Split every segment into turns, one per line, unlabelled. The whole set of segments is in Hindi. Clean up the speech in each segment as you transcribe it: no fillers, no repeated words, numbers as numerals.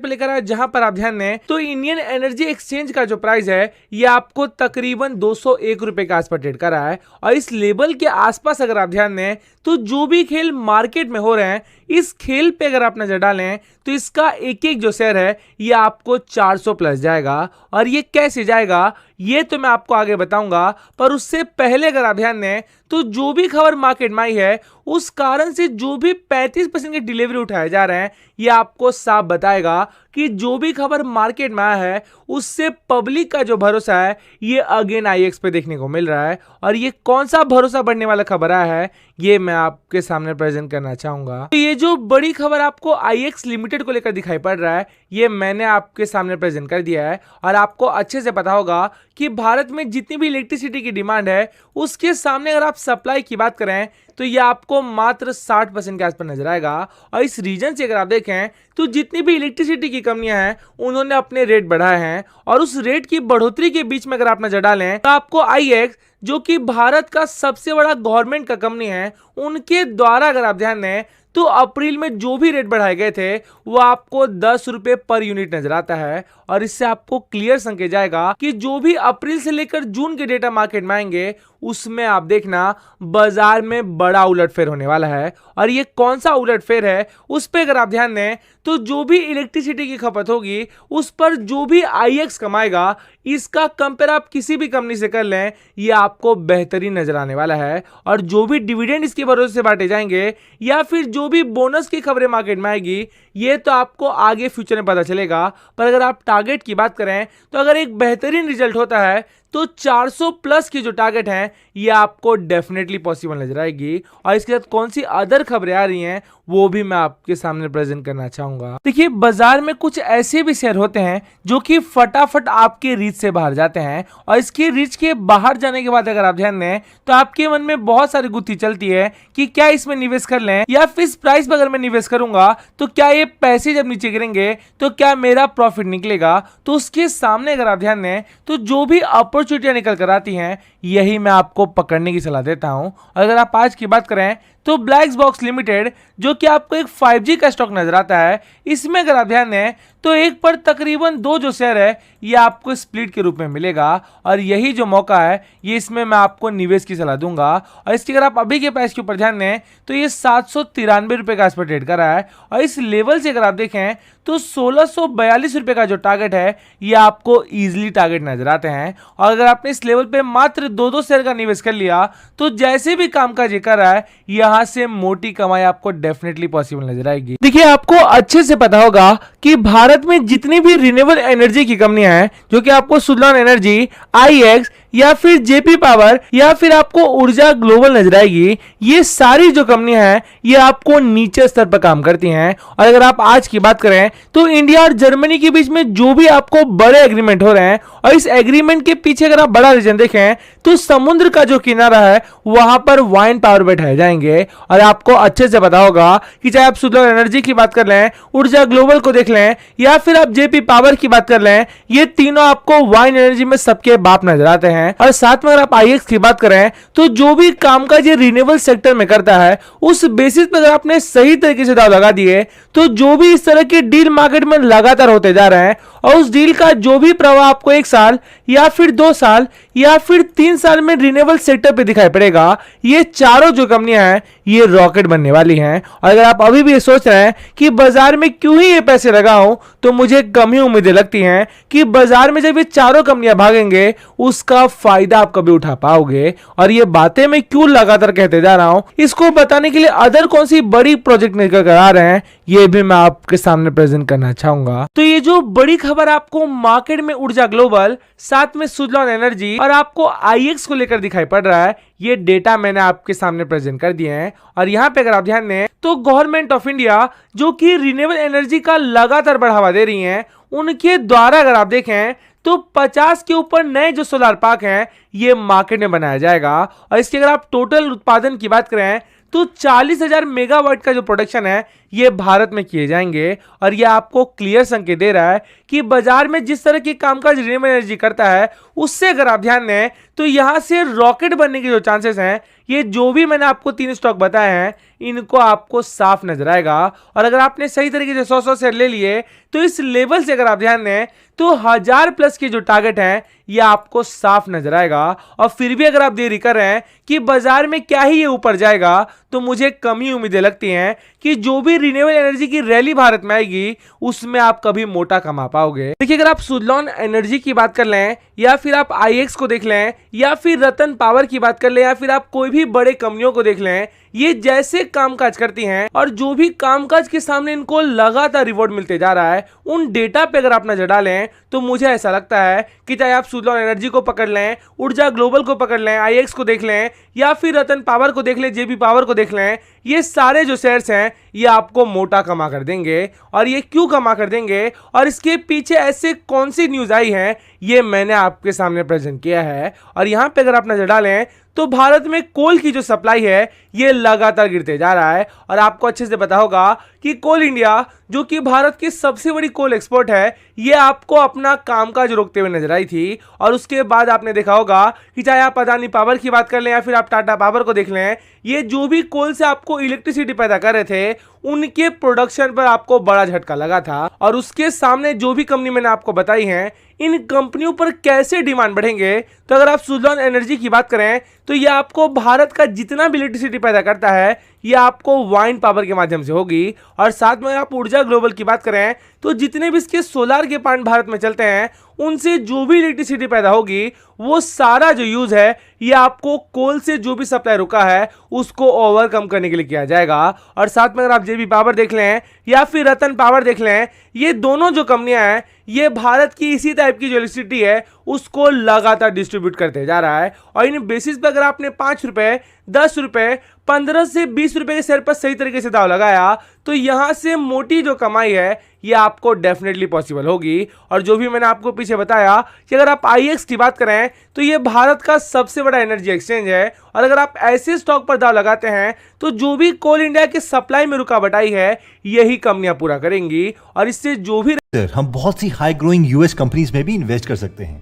पे लेकर आया, जहां पर आप ध्यान दें तो इंडियन एनर्जी एक्सचेंज का जो प्राइस है ये आपको तकरीबन 201 रुपए के आसपास ट्रेड कर रहा है। और इस लेवल के आसपास अगर आप ध्यान दें तो जो भी खेल मार्केट में हो रहे हैं, इस खेल पे अगर आप नजर डालें तो इसका एक एक जो शेयर है ये आपको 400 प्लस जाएगा। और ये कैसे जाएगा ये तो मैं आपको आगे बताऊंगा, पर उससे पहले अगर आप ध्यान दें तो जो भी खबर मार्केट में आई है उस कारण से जो भी 35% की डिलीवरी उठाए जा रहे हैं ये आपको साफ बताएगा कि जो भी खबर मार्केट में आया है उससे पब्लिक का जो भरोसा है ये अगेन आईएक्स पे देखने को मिल रहा है। और ये कौन सा भरोसा बढ़ने वाला खबर आया है ये मैं आपके सामने प्रेजेंट करना चाहूंगा। तो ये जो बड़ी खबर आपको आईएक्स लिमिटेड को लेकर दिखाई पड़ रहा है ये मैंने आपके सामने प्रेजेंट कर दिया है। और आपको अच्छे से पता होगा कि भारत में जितनी भी इलेक्ट्रिसिटी की डिमांड है उसके सामने अगर आप सप्लाई की बात करें तो ये आपको मात्र 60% के आसपास नजर आएगा। और इस रीजन से अगर आप देखें तो जितनी भी इलेक्ट्रिसिटी की कंपनियां हैं उन्होंने अपने रेट बढ़ाए हैं। और उस रेट की बढ़ोतरी के बीच में अगर आप नजर डालें तो आपको आईएक्स जो कि भारत का सबसे बड़ा गवर्नमेंट का कंपनी है उनके द्वारा अगर आप ध्यान दें तो अप्रैल में जो भी रेट बढ़ाए गए थे वो आपको 10 रुपए पर यूनिट नजर आता है। और इससे आपको क्लियर संकेत जाएगा कि जो भी अप्रैल से लेकर जून के डेटा मार्केट में आएंगे उसमें आप देखना बाजार में बड़ा उलटफेर होने वाला है। और ये कौन सा उलटफेर है उस पर अगर आप ध्यान दें तो जो भी इलेक्ट्रिसिटी की खपत होगी उस पर जो भी आईएक्स कमाएगा इसका कंपेयर आप किसी भी कंपनी से कर लें ये आपको बेहतरीन नजर आने वाला है। और जो भी डिविडेंड इसके भरोसे से बांटे जाएंगे या फिर जो भी बोनस की खबरें मार्केट में आएगी ये तो आपको आगे फ्यूचर में पता चलेगा। पर अगर आप टारगेट की बात करें तो अगर एक बेहतरीन रिजल्ट होता है तो 400 प्लस की जो टारगेट है ये आपको डेफिनेटली पॉसिबल नजर आएगी। और इसके साथ कौन सी अदर खबरें आ रही हैं वो भी मैं आपके सामने प्रेजेंट करना चाहूंगा। देखिए बाजार में कुछ ऐसे भी शेयर होते हैं जो कि फटाफट आपके रीच से बाहर जाते हैं। और इसके रीच के बाहर जाने के बाद अगर आप ध्यान दें तो आपके मन में बहुत सारी गुत्थी चलती है कि क्या इसमें निवेश कर लें या फिर इस प्राइस पर अगर मैं निवेश करूंगा तो क्या ये पैसे जब नीचे गिरेंगे तो क्या मेरा प्रॉफिट निकलेगा। तो उसके सामने अगर आप ध्यान दें तो जो भी अपॉर्चुनिटियां निकल कर आती हैं यही मैं आपको पकड़ने की सलाह देता हूं। और अगर आप आज की बात करें तो ब्लैक बॉक्स लिमिटेड जो कि आपको एक 5G का स्टॉक नजर आता है इसमें अगर आप ध्यान दें तो एक पर तकरीबन 2 जो शेयर है ये आपको स्प्लिट के रूप में मिलेगा। और यही जो मौका है ये इसमें मैं आपको निवेश की सलाह दूंगा। और इसकी अगर आप अभी के प्राइस के ऊपर ध्यान दें तो ये 793 रुपए का आस पर ट्रेड कर रहा है। और इस लेवल से अगर आप देखें तो 1642 रुपए का जो टारगेट है ये आपको इजीली टारगेट नजर आते हैं। और अगर आपने इस लेवल पे मात्र 2 शेयर का निवेश कर लिया तो जैसे भी कामकाज ये कर रहा है यहां से मोटी कमाई आपको डेफिनेटली पॉसिबल नजर आएगी। देखिए आपको अच्छे से पता होगा कि भारत में जितनी भी रिन्यूएबल एनर्जी की कंपनियां हैं जो कि आपको सुजलॉन एनर्जी, आईएक्स या फिर जेपी पावर या फिर आपको ऊर्जा ग्लोबल नजर आएगी, ये सारी जो कंपनियां हैं ये आपको नीचे स्तर पर काम करती हैं। और अगर आप आज की बात करें तो इंडिया और जर्मनी के बीच में जो भी आपको बड़े एग्रीमेंट हो रहे हैं और इस एग्रीमेंट के पीछे अगर आप बड़ा रीजन देखें तो समुद्र का जो किनारा है वहां पर वाइन पावर बैठाए जाएंगे। और आपको अच्छे से पता होगा कि चाहे आप सुजलॉन एनर्जी की बात कर लें, ऊर्जा ग्लोबल को देख लें या फिर आप जेपी पावर की बात कर लें, ये तीनों आपको वाइन एनर्जी में सबके बाप नजर आते हैं। और साथ में अगर आप आईएक्स की बात करें तो जो भी कामकाज ये रिन्यूएबल सेक्टर में करता है उस बेसिस पर अगर आपने सही तरीके से दाव लगा दिए तो जो भी इस तरह के डील मार्केट में लगातार होते जा रहे हैं और उस डील का जो भी प्रभाव आपको 1 साल या फिर 2 साल या फिर 3 साल में रिन्यूएबल सेक्टर पे दिखाई पड़ेगा, ये चारों जो कंपनियां हैं ये रॉकेट बनने वाली हैं। और अगर आप अभी भी ये सोच रहे हैं कि बाजार में क्यों ही ये पैसे लगाऊं तो मुझे कम ही उम्मीदें लगती हैं कि बाजार में जब ये चारों कंपनियां भागेंगे उसका फायदा आप कभी उठा पाओगे। और ये बातें मैं क्यों लगातार कहते जा रहा हूं इसको बताने के लिए अदर कौन सी बड़ी प्रोजेक्ट निकल कर आ रहे हैं ये भी मैं आपके सामने प्रेजेंट करना चाहूंगा। तो ये जो बड़ी खबर आपको मार्केट में ऊर्जा ग्लोबल, साथ में सुजलॉन एनर्जी और आपको आईएक्स को लेकर दिखाई पड़ रहा है ये डेटा मैंने आपके सामने प्रेजेंट कर दिए हैं। और यहाँ पे अगर आप ध्यान दें तो गवर्नमेंट ऑफ इंडिया जो कि रिन्यूएबल एनर्जी का लगातार बढ़ावा दे रही है उनके द्वारा अगर आप देखें तो 50 के ऊपर नए जो सोलर पार्क हैं ये मार्केट में बनाया जाएगा। और इसके अगर आप टोटल उत्पादन की बात करें तो 40,000 मेगावाट का जो प्रोडक्शन है ये भारत में किए जाएंगे। और ये आपको क्लियर संकेत दे रहा है कि बाजार में जिस तरह की कामकाज रिन्यूएबल एनर्जी करता है उससे अगर आप ध्यान दें तो यहां से रॉकेट बनने के जो चांसेस हैं ये जो भी मैंने आपको 3 स्टॉक बताए हैं इनको आपको साफ नजर आएगा। और अगर आपने सही तरीके से 100 शेयर ले लिए तो इस लेवल से अगर आप ध्यान दें तो 1000 प्लस के जो टारगेट हैं ये आपको साफ नजर आएगा। और फिर भी अगर आप देरी कर रहे हैं कि बाजार में क्या ही ये ऊपर जाएगा तो मुझे कम ही उम्मीदें लगती हैं कि जो भी रिन्यूएबल एनर्जी की रैली भारत में आएगी उसमें आप कभी मोटा कमा पाओगे। देखिए, अगर आप सुज़लॉन एनर्जी की बात कर लें या फिर आप आईएक्स को देख लें या फिर रतन पावर की बात कर लें या फिर आप कोई भी बड़े कंपनियों को देख लें, ये जैसे कामकाज करती हैं और जो भी कामकाज के सामने इनको लगातार रिवॉर्ड मिलते जा रहा है, उन डेटा पे अगर आप नजर डालें तो मुझे ऐसा लगता है कि चाहे आप सुज़लॉन एनर्जी को पकड़ लें, ऊर्जा ग्लोबल को पकड़ लें, आईएक्स को देख लें या फिर रतन पावर को देख लें, जेबी पावर को देख लें, ये सारे जो शेयर्स हैं ये आपको मोटा कमा कर देंगे। और ये क्यों कमा कर देंगे और इसके पीछे ऐसे कौन सी न्यूज आई है ये मैंने आपके सामने प्रेजेंट किया है। और यहां पे अगर आप नजर डालें तो भारत में कोल की जो सप्लाई है ये लगातार गिरते जा रहा है। और आपको अच्छे से पता होगा कि कोल इंडिया जो कि भारत की सबसे बड़ी कोल एक्सपोर्ट है ये आपको अपना कामकाज रोकते हुए नजर आई थी। और उसके बाद आपने देखा होगा कि चाहे आप अदानी पावर की बात कर लें या फिर आप टाटा पावर को देख लें, ये जो भी कोल से आपको इलेक्ट्रिसिटी पैदा कर रहे थे उनके प्रोडक्शन पर आपको बड़ा झटका लगा था। और उसके सामने जो भी कंपनी मैंने आपको बताई हैं इन कंपनियों पर कैसे डिमांड बढ़ेंगे, तो अगर आप सुज़लॉन एनर्जी की बात करें तो ये आपको भारत का जितना भी इलेक्ट्रिसिटी पैदा करता है ये आपको वाइन पावर के माध्यम से होगी। और साथ में आप ऊर्जा ग्लोबल की बात करें तो जितने भी इसके सोलार के प्लांट भारत में चलते हैं उनसे जो भी इलेक्ट्रिसिटी पैदा होगी वो सारा जो यूज है ये आपको कोल से जो भी सप्लाई रुका है उसको ओवरकम करने के लिए किया जाएगा। और साथ में अगर आप जेबी पावर देख लें या फिर रतन पावर देख लें, ये दोनों जो कंपनियां हैं ये भारत की इसी टाइप की जो इलेक्ट्रिसिटी है उसको लगातार डिस्ट्रीब्यूट करते जा रहा है। और इन बेसिस पे अगर आपने 5 रुपए, 10 रुपए, 15 से 20 रुपए के शेयर पर सही तरीके से दाव लगाया तो यहां से मोटी जो कमाई है ये आपको डेफिनेटली पॉसिबल होगी। और जो भी मैंने आपको पीछे बताया कि अगर आप आईएक्स की बात करें तो ये भारत का सबसे बड़ा एनर्जी एक्सचेंज है। और अगर आप ऐसे स्टॉक पर दाव लगाते हैं तो जो भी कोल इंडिया के सप्लाई में रुकावट आई है यही कंपनियां पूरा करेंगी। और इससे जो भी
हम बहुत सी हाई ग्रोइंग यूएस कंपनीज में भी इन्वेस्ट कर सकते हैं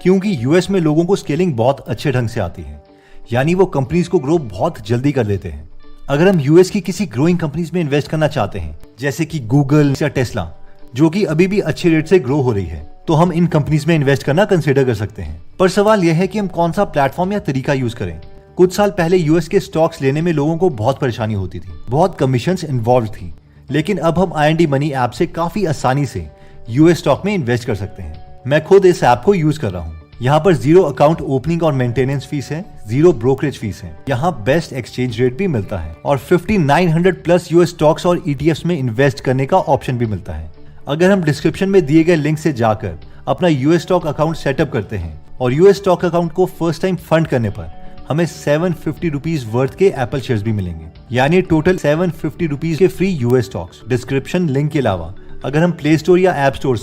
क्योंकि यूएस में लोगों को स्केलिंग बहुत अच्छे ढंग से आती है, यानी वो कंपनीज को ग्रो बहुत जल्दी कर लेते हैं। अगर हम यूएस की किसी ग्रोइंग कंपनीज में इन्वेस्ट करना चाहते हैं जैसे कि गूगल या टेस्ला जो कि अभी भी अच्छे रेट से ग्रो हो रही है, तो हम इन कंपनीज में इन्वेस्ट करना कंसिडर कर सकते हैं। पर सवाल यह है कि हम कौन सा प्लेटफॉर्म या तरीका यूज करें। कुछ साल पहले यूएस के स्टॉक्स लेने में लोगों को बहुत परेशानी होती थी, बहुत कमीशंस इन्वॉल्व थी, लेकिन अब हम IND मनी ऐप से काफी आसानी से यूएस स्टॉक में इन्वेस्ट कर सकते हैं। मैं खुद इस ऐप को यूज कर रहा हूँ। यहाँ पर 0 अकाउंट ओपनिंग और मेंटेनेंस फीस है, 0 ब्रोकरेज फीस है। यहाँ बेस्ट एक्सचेंज रेट भी मिलता है और 5900 प्लस यूएस स्टॉक्स और ETFs में इन्वेस्ट करने का ऑप्शन भी मिलता है। अगर हम डिस्क्रिप्शन में दिए गए लिंक से जाकर अपना यूएस स्टॉक अकाउंट सेटअप करते हैं और यूएस स्टॉक अकाउंट को फर्स्ट टाइम फंड करने पर हमें 750 रुपीज वर्थ के एप्पल शेयर्स भी मिलेंगे, यानी टोटल 750 रुपीज के free US stocks. Description link के अलावा अगर हम प्ले स्टोर या ऐप स्टोर से